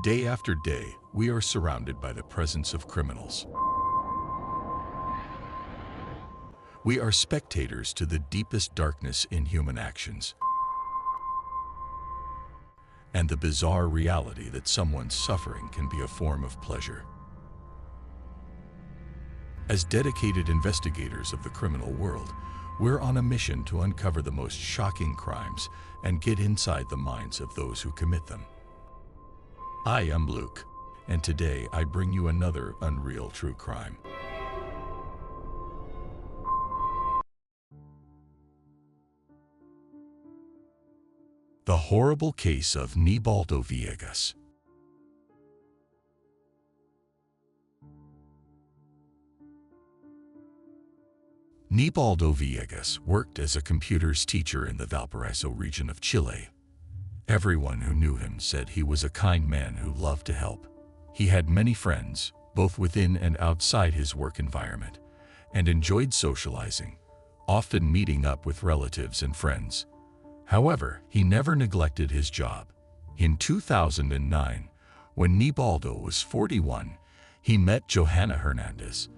Day after day, we are surrounded by the presence of criminals. We are spectators to the deepest darkness in human actions and the bizarre reality that someone's suffering can be a form of pleasure. As dedicated investigators of the criminal world, we're on a mission to uncover the most shocking crimes and get inside the minds of those who commit them. I am Luke, and today I bring you another unreal true crime. The horrible case of Nibaldo Villegas. Nibaldo Villegas worked as a computers teacher in the Valparaiso region of Chile. Everyone who knew him said he was a kind man who loved to help. He had many friends, both within and outside his work environment, and enjoyed socializing, often meeting up with relatives and friends. However, he never neglected his job. In 2009, when Nibaldo was 41, he met Johanna Hernandez,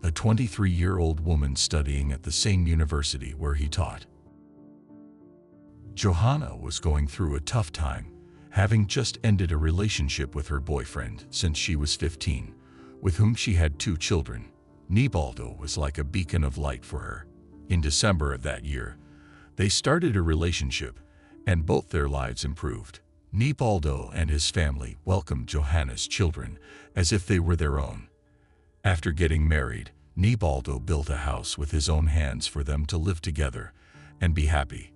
a 23-year-old woman studying at the same university where he taught. Johanna was going through a tough time, having just ended a relationship with her boyfriend since she was 15, with whom she had 2 children. Nibaldo was like a beacon of light for her. In December of that year, they started a relationship, and both their lives improved. Nibaldo and his family welcomed Johanna's children as if they were their own. After getting married, Nibaldo built a house with his own hands for them to live together and be happy.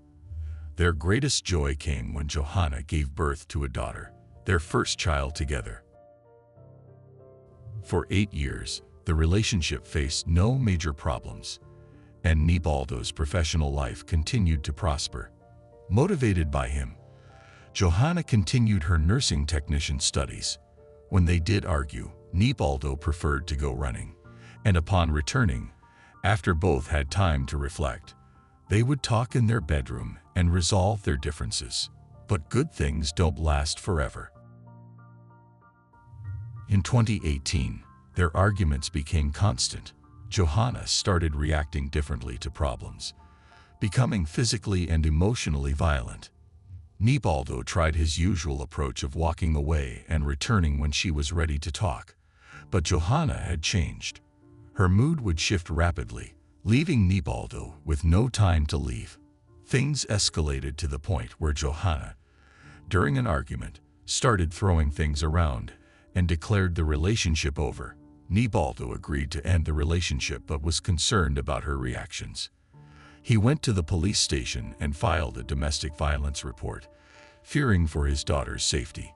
Their greatest joy came when Johanna gave birth to a daughter, their first child together. For 8 years, the relationship faced no major problems, and Nibaldo's professional life continued to prosper. Motivated by him, Johanna continued her nursing technician studies. When they did argue, Nibaldo preferred to go running, and upon returning, after both had time to reflect, they would talk in their bedroom and resolve their differences. But good things don't last forever. In 2018, their arguments became constant. Johanna started reacting differently to problems, becoming physically and emotionally violent. Nibaldo tried his usual approach of walking away and returning when she was ready to talk, but Johanna had changed. Her mood would shift rapidly, leaving Nibaldo with no time to leave. Things escalated to the point where Johanna, during an argument, started throwing things around and declared the relationship over. Nibaldo agreed to end the relationship but was concerned about her reactions. He went to the police station and filed a domestic violence report, fearing for his daughter's safety.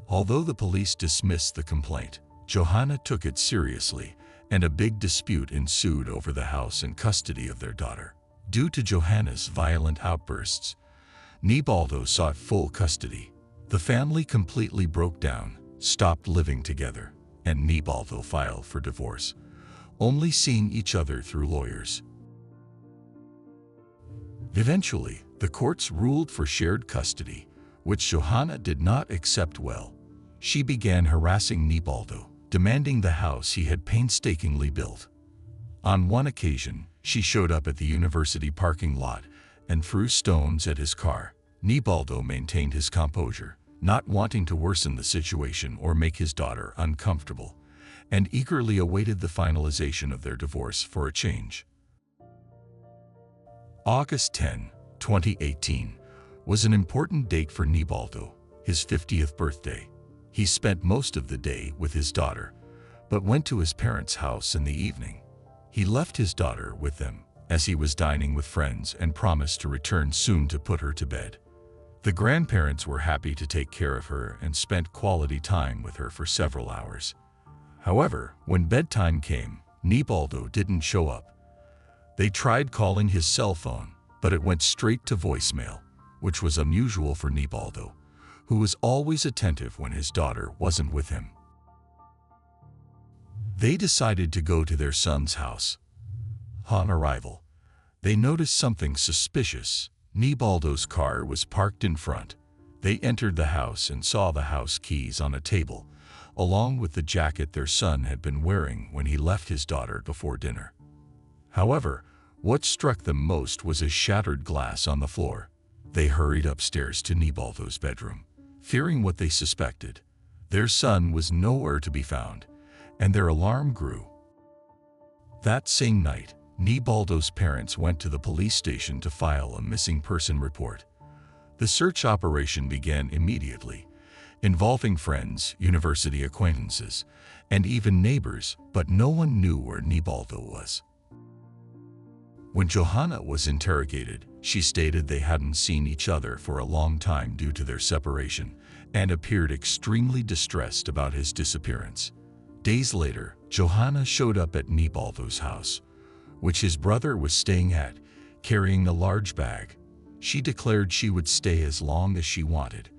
Although the police dismissed the complaint, Johanna took it seriously, and a big dispute ensued over the house and custody of their daughter. Due to Johanna's violent outbursts, Nibaldo sought full custody. The family completely broke down, stopped living together, and Nibaldo filed for divorce, only seeing each other through lawyers. Eventually, the courts ruled for shared custody, which Johanna did not accept well. She began harassing Nibaldo, demanding the house he had painstakingly built. On one occasion, she showed up at the university parking lot and threw stones at his car. Nibaldo maintained his composure, not wanting to worsen the situation or make his daughter uncomfortable, and eagerly awaited the finalization of their divorce for a change. August 10, 2018, was an important date for Nibaldo, his 50th birthday. He spent most of the day with his daughter, but went to his parents' house in the evening. He left his daughter with them, as he was dining with friends, and promised to return soon to put her to bed. The grandparents were happy to take care of her and spent quality time with her for several hours. However, when bedtime came, Nibaldo didn't show up. They tried calling his cell phone, but it went straight to voicemail, which was unusual for Nibaldo, who was always attentive when his daughter wasn't with him. They decided to go to their son's house. On arrival, they noticed something suspicious. Nibaldo's car was parked in front. They entered the house and saw the house keys on a table, along with the jacket their son had been wearing when he left his daughter before dinner. However, what struck them most was a shattered glass on the floor. They hurried upstairs to Nibaldo's bedroom, fearing what they suspected. Their son was nowhere to be found, and their alarm grew. That same night, Nibaldo's parents went to the police station to file a missing person report. The search operation began immediately, involving friends, university acquaintances, and even neighbors, but no one knew where Nibaldo was. When Johanna was interrogated, she stated they hadn't seen each other for a long time due to their separation and appeared extremely distressed about his disappearance. Days later, Johanna showed up at Nibaldo's house, which his brother was staying at, carrying a large bag. She declared she would stay as long as she wanted,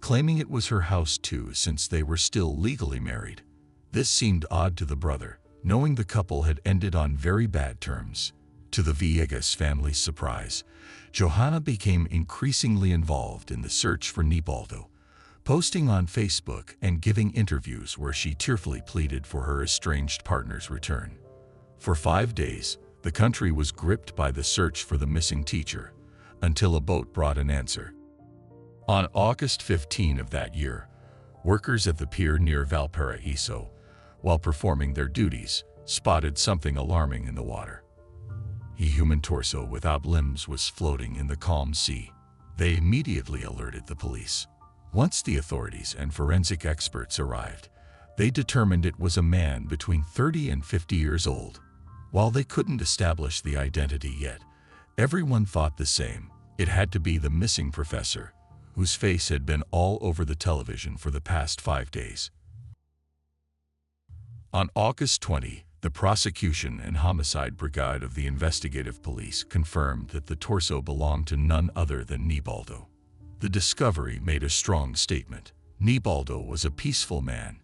claiming it was her house too since they were still legally married. This seemed odd to the brother, knowing the couple had ended on very bad terms. To the Villegas family's surprise, Johanna became increasingly involved in the search for Nibaldo, posting on Facebook and giving interviews where she tearfully pleaded for her estranged partner's return. For 5 days, the country was gripped by the search for the missing teacher, until a boat brought an answer. On August 15 of that year, workers at the pier near Valparaiso, while performing their duties, spotted something alarming in the water. A human torso without limbs was floating in the calm sea. They immediately alerted the police. Once the authorities and forensic experts arrived, they determined it was a man between 30 and 50 years old. While they couldn't establish the identity yet, everyone thought the same. It had to be the missing professor, whose face had been all over the television for the past 5 days. On August 20, the prosecution and homicide brigade of the investigative police confirmed that the torso belonged to none other than Nibaldo. The discovery made a strong statement. Nibaldo was a peaceful man,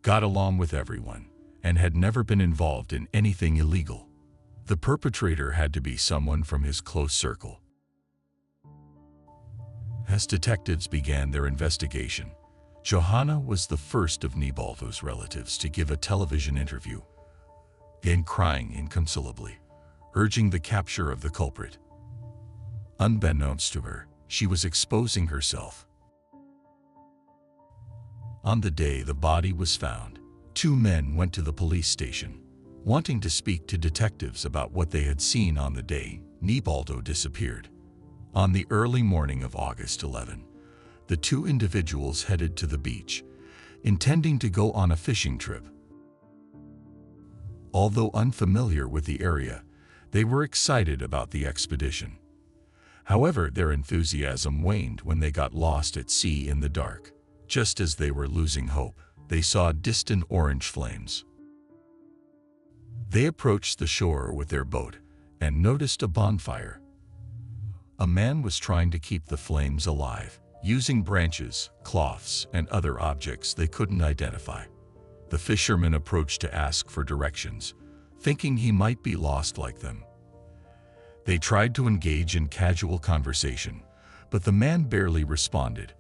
got along with everyone, and had never been involved in anything illegal. The perpetrator had to be someone from his close circle. As detectives began their investigation, Johanna was the first of Nibaldo's relatives to give a television interview, again crying inconsolably, urging the capture of the culprit. Unbeknownst to her, she was exposing herself. On the day the body was found, 2 men went to the police station, wanting to speak to detectives about what they had seen on the day Nibaldo disappeared. On the early morning of August 11, the 2 individuals headed to the beach, intending to go on a fishing trip. Although unfamiliar with the area, they were excited about the expedition. However, their enthusiasm waned when they got lost at sea in the dark. Just as they were losing hope, they saw distant orange flames. They approached the shore with their boat and noticed a bonfire. A man was trying to keep the flames alive, using branches, cloths, and other objects they couldn't identify. The fisherman approached to ask for directions, thinking he might be lost like them. They tried to engage in casual conversation, but the man barely responded,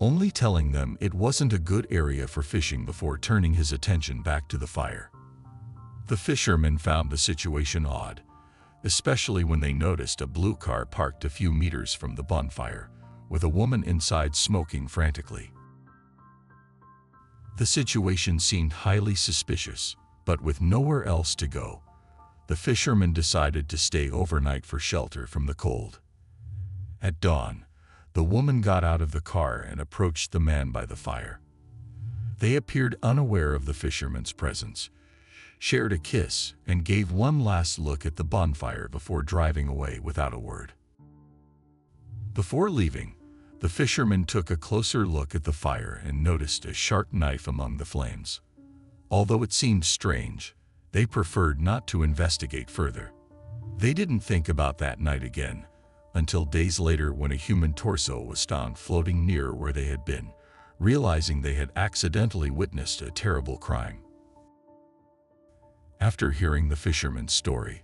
only telling them it wasn't a good area for fishing before turning his attention back to the fire. The fishermen found the situation odd, especially when they noticed a blue car parked a few meters from the bonfire, with a woman inside smoking frantically. The situation seemed highly suspicious, but with nowhere else to go, the fishermen decided to stay overnight for shelter from the cold. At dawn, the woman got out of the car and approached the man by the fire. They appeared unaware of the fisherman's presence, shared a kiss, and gave one last look at the bonfire before driving away without a word. Before leaving, the fisherman took a closer look at the fire and noticed a sharp knife among the flames. Although it seemed strange, they preferred not to investigate further. They didn't think about that night again, until days later when a human torso was found floating near where they had been, realizing they had accidentally witnessed a terrible crime. After hearing the fisherman's story,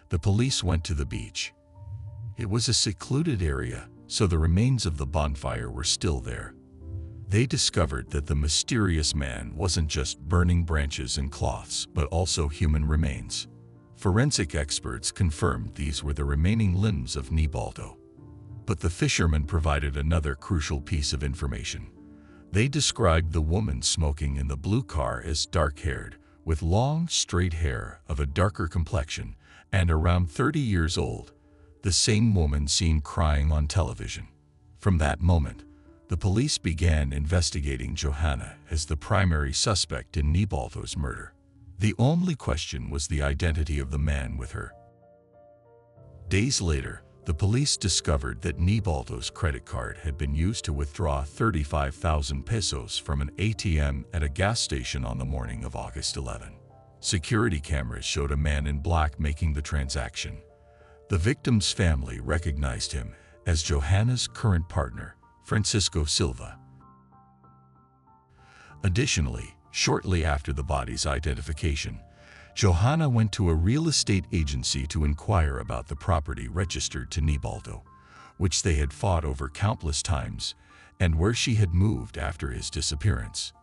the police went to the beach. It was a secluded area, so the remains of the bonfire were still there. They discovered that the mysterious man wasn't just burning branches and cloths, but also human remains. Forensic experts confirmed these were the remaining limbs of Nibaldo. But the fishermen provided another crucial piece of information. They described the woman smoking in the blue car as dark-haired, with long, straight hair of a darker complexion, and around 30 years old, the same woman seen crying on television. From that moment, the police began investigating Johanna as the primary suspect in Nibaldo's murder. The only question was the identity of the man with her. Days later, the police discovered that Nibaldo's credit card had been used to withdraw 35,000 pesos from an ATM at a gas station on the morning of August 11. Security cameras showed a man in black making the transaction. The victim's family recognized him as Johanna's current partner, Francisco Silva. Additionally, shortly after the body's identification, Johanna went to a real estate agency to inquire about the property registered to Nibaldo, which they had fought over countless times, and where she had moved after his disappearance.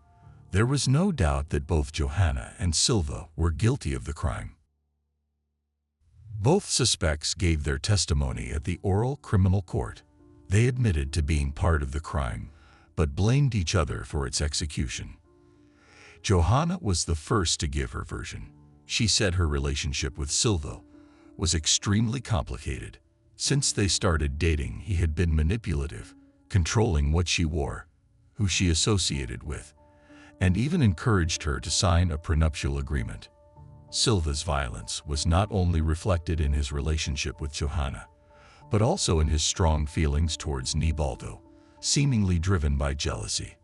There was no doubt that both Johanna and Silva were guilty of the crime. Both suspects gave their testimony at the oral criminal court. They admitted to being part of the crime, but blamed each other for its execution. Johanna was the first to give her version. She said her relationship with Silva was extremely complicated. Since they started dating, he had been manipulative, controlling what she wore, who she associated with, and even encouraged her to sign a prenuptial agreement. Silva's violence was not only reflected in his relationship with Johanna, but also in his strong feelings towards Nibaldo, seemingly driven by jealousy.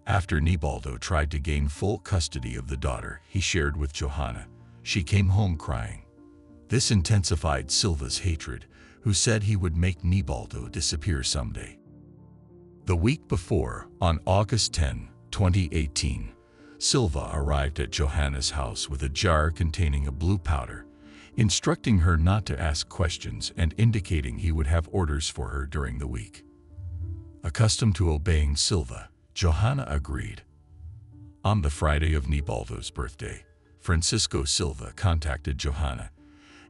After Nibaldo tried to gain full custody of the daughter he shared with Johanna, she came home crying. This intensified Silva's hatred, who said he would make Nibaldo disappear someday. The week before, on August 10, 2018, Silva arrived at Johanna's house with a jar containing a blue powder, instructing her not to ask questions and indicating he would have orders for her during the week. Accustomed to obeying Silva, Johanna agreed. On the Friday of Nibaldo's birthday, Francisco Silva contacted Johanna,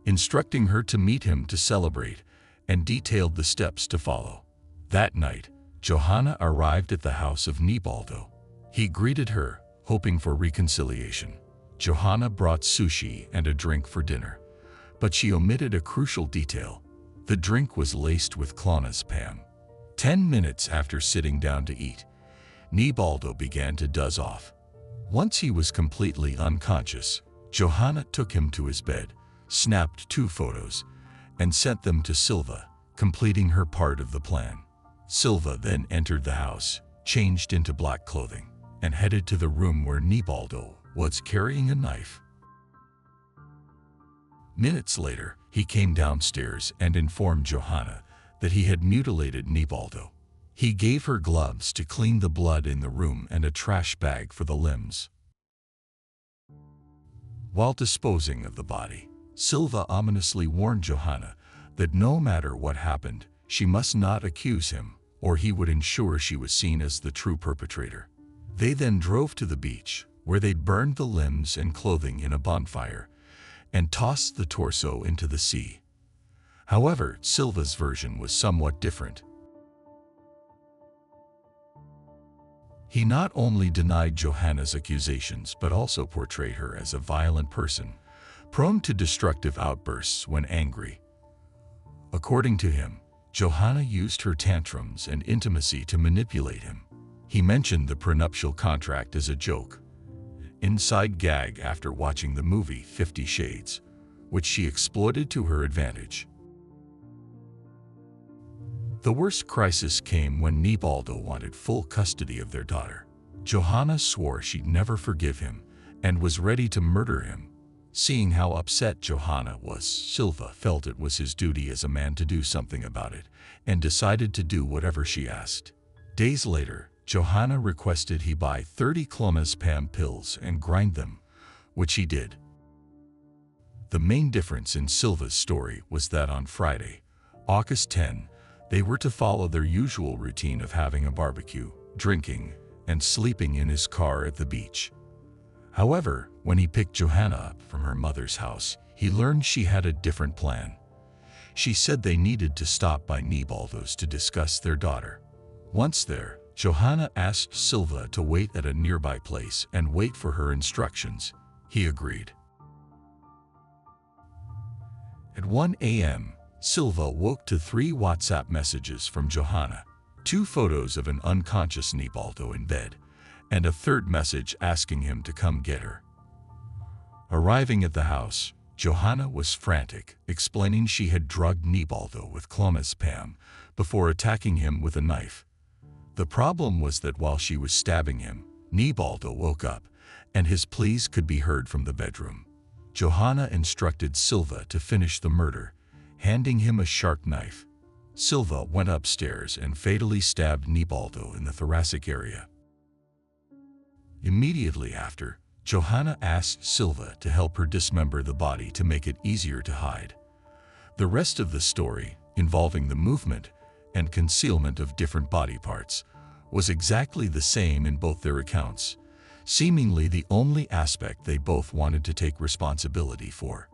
instructing her to meet him to celebrate, and detailed the steps to follow. That night, Johanna arrived at the house of Nibaldo. He greeted her, hoping for reconciliation. Johanna brought sushi and a drink for dinner, but she omitted a crucial detail. The drink was laced with clonazepam. 10 minutes after sitting down to eat, Nibaldo began to doze off. Once he was completely unconscious, Johanna took him to his bed, snapped 2 photos, and sent them to Silva, completing her part of the plan. Silva then entered the house, changed into black clothing, and headed to the room where Nibaldo was carrying a knife. Minutes later, he came downstairs and informed Johanna that he had mutilated Nibaldo. He gave her gloves to clean the blood in the room and a trash bag for the limbs. While disposing of the body, Silva ominously warned Johanna that no matter what happened, she must not accuse him, or he would ensure she was seen as the true perpetrator. They then drove to the beach, where they burned the limbs and clothing in a bonfire, and tossed the torso into the sea. However, Silva's version was somewhat different. He not only denied Johanna's accusations but also portrayed her as a violent person, prone to destructive outbursts when angry. According to him, Johanna used her tantrums and intimacy to manipulate him. He mentioned the prenuptial contract as a joke, inside gag after watching the movie 50 Shades, which she exploited to her advantage. The worst crisis came when Nibaldo wanted full custody of their daughter. Johanna swore she'd never forgive him and was ready to murder him. Seeing how upset Johanna was, Silva felt it was his duty as a man to do something about it and decided to do whatever she asked. Days later, Johanna requested he buy 30 clonazepam pills and grind them, which he did. The main difference in Silva's story was that on Friday, August 10, They were to follow their usual routine of having a barbecue, drinking, and sleeping in his car at the beach. However, when he picked Johanna up from her mother's house, he learned she had a different plan. She said they needed to stop by Nibaldo's to discuss their daughter. Once there, Johanna asked Silva to wait at a nearby place and wait for her instructions. He agreed. At 1 a.m., Silva woke to 3 WhatsApp messages from Johanna, 2 photos of an unconscious Nibaldo in bed, and a third message asking him to come get her. Arriving at the house, Johanna was frantic, explaining she had drugged Nibaldo with clonazepam before attacking him with a knife. The problem was that while she was stabbing him, Nibaldo woke up, and his pleas could be heard from the bedroom. Johanna instructed Silva to finish the murder, handing him a sharp knife. Silva went upstairs and fatally stabbed Nibaldo in the thoracic area. Immediately after, Johanna asked Silva to help her dismember the body to make it easier to hide. The rest of the story, involving the movement and concealment of different body parts, was exactly the same in both their accounts, seemingly the only aspect they both wanted to take responsibility for.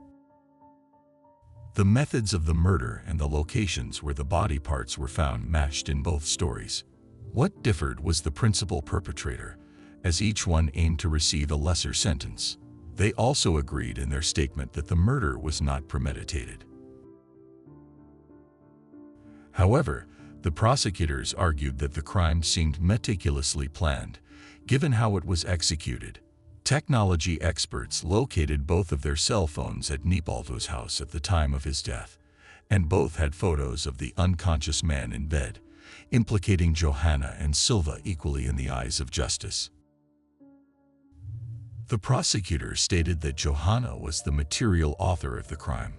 The methods of the murder and the locations where the body parts were found matched in both stories. What differed was the principal perpetrator, as each one aimed to receive a lesser sentence. They also agreed in their statement that the murder was not premeditated. However, the prosecutors argued that the crime seemed meticulously planned, given how it was executed. Technology experts located both of their cell phones at Nibaldo's house at the time of his death, and both had photos of the unconscious man in bed, implicating Johanna and Silva equally in the eyes of justice. The prosecutor stated that Johanna was the material author of the crime.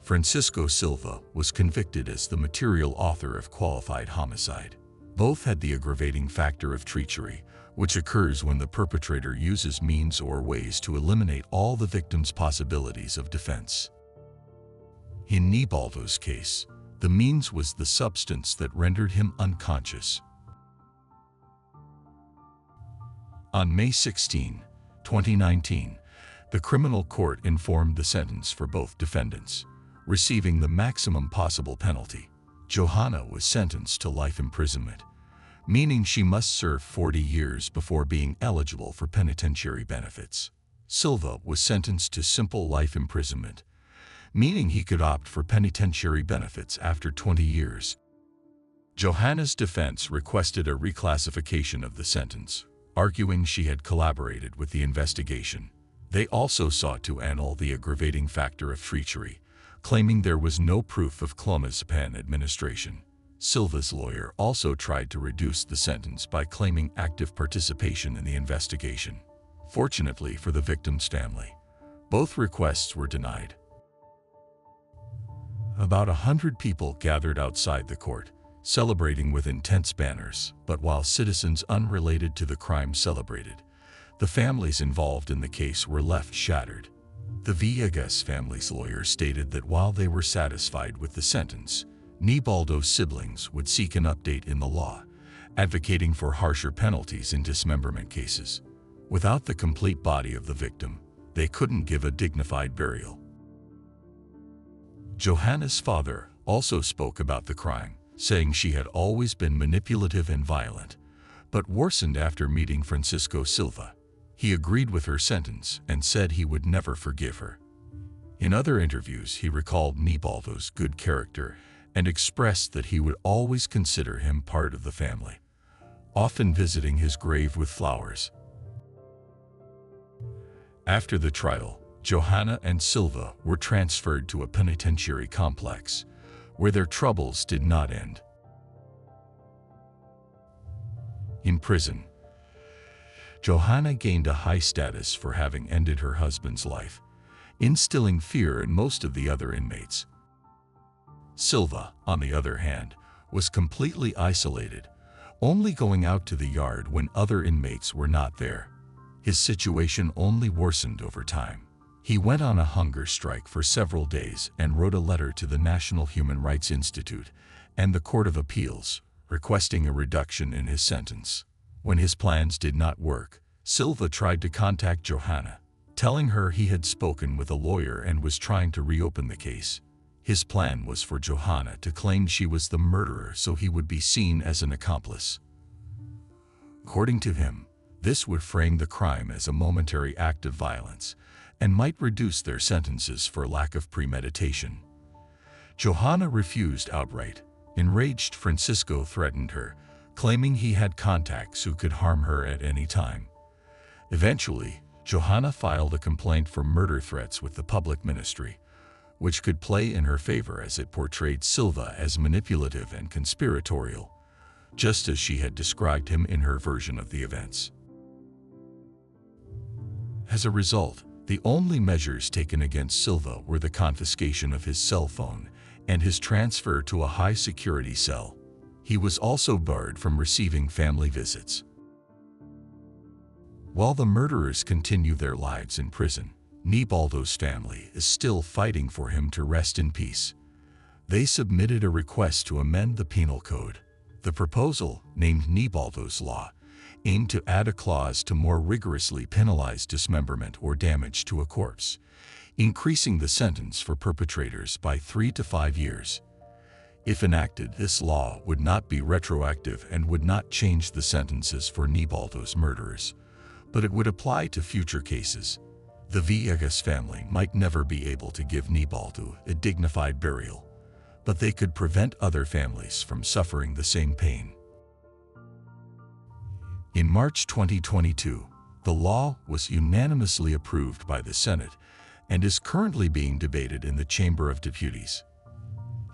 Francisco Silva was convicted as the material author of qualified homicide. Both had the aggravating factor of treachery, which occurs when the perpetrator uses means or ways to eliminate all the victim's possibilities of defense. In Nibaldo's case, the means was the substance that rendered him unconscious. On May 16, 2019, the criminal court informed the sentence for both defendants, receiving the maximum possible penalty. Johanna was sentenced to life imprisonment, meaning she must serve 40 years before being eligible for penitentiary benefits. Silva was sentenced to simple life imprisonment, meaning he could opt for penitentiary benefits after 20 years. Johanna's defense requested a reclassification of the sentence, arguing she had collaborated with the investigation. They also sought to annul the aggravating factor of treachery, claiming there was no proof of clonazepam administration. Silva's lawyer also tried to reduce the sentence by claiming active participation in the investigation. Fortunately for the victim's family, both requests were denied. About 100 people gathered outside the court, celebrating with intense banners, but while citizens unrelated to the crime celebrated, the families involved in the case were left shattered. The Villegas family's lawyer stated that while they were satisfied with the sentence, Nibaldo's siblings would seek an update in the law, advocating for harsher penalties in dismemberment cases. Without the complete body of the victim, they couldn't give a dignified burial. Johanna's father also spoke about the crime, saying she had always been manipulative and violent, but worsened after meeting Francisco Silva. He agreed with her sentence and said he would never forgive her. In other interviews, he recalled Nibaldo's good character and expressed that he would always consider him part of the family, often visiting his grave with flowers. After the trial, Johanna and Silva were transferred to a penitentiary complex, where their troubles did not end. In prison, Johanna gained a high status for having ended her husband's life, instilling fear in most of the other inmates. Silva, on the other hand, was completely isolated, only going out to the yard when other inmates were not there. His situation only worsened over time. He went on a hunger strike for several days and wrote a letter to the National Human Rights Institute and the Court of Appeals, requesting a reduction in his sentence. When his plans did not work, Silva tried to contact Johanna, telling her he had spoken with a lawyer and was trying to reopen the case. His plan was for Johanna to claim she was the murderer so he would be seen as an accomplice. According to him, this would frame the crime as a momentary act of violence and might reduce their sentences for lack of premeditation. Johanna refused outright. Enraged, Francisco threatened her, claiming he had contacts who could harm her at any time. Eventually, Johanna filed a complaint for murder threats with the public ministry, which could play in her favor as it portrayed Silva as manipulative and conspiratorial, just as she had described him in her version of the events. As a result, the only measures taken against Silva were the confiscation of his cell phone and his transfer to a high-security cell. He was also barred from receiving family visits. While the murderers continue their lives in prison, Nibaldo's family is still fighting for him to rest in peace. They submitted a request to amend the penal code. The proposal, named Nibaldo's Law, aimed to add a clause to more rigorously penalize dismemberment or damage to a corpse, increasing the sentence for perpetrators by 3 to 5 years. If enacted, this law would not be retroactive and would not change the sentences for Nibaldo's murderers, but it would apply to future cases. The Villegas family might never be able to give Nibaldo a dignified burial, but they could prevent other families from suffering the same pain. In March 2022, the law was unanimously approved by the Senate and is currently being debated in the Chamber of Deputies.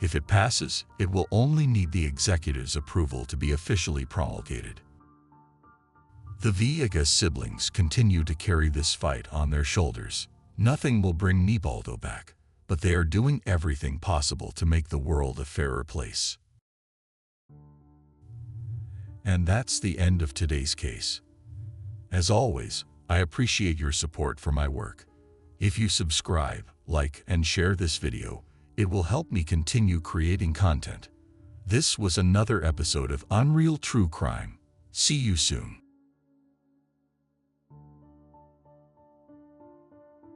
If it passes, it will only need the executive's approval to be officially promulgated. The Villegas siblings continue to carry this fight on their shoulders. Nothing will bring Nibaldo back, but they are doing everything possible to make the world a fairer place. And that's the end of today's case. As always, I appreciate your support for my work. If you subscribe, like, and share this video, it will help me continue creating content. This was another episode of Unreal True Crime. See you soon.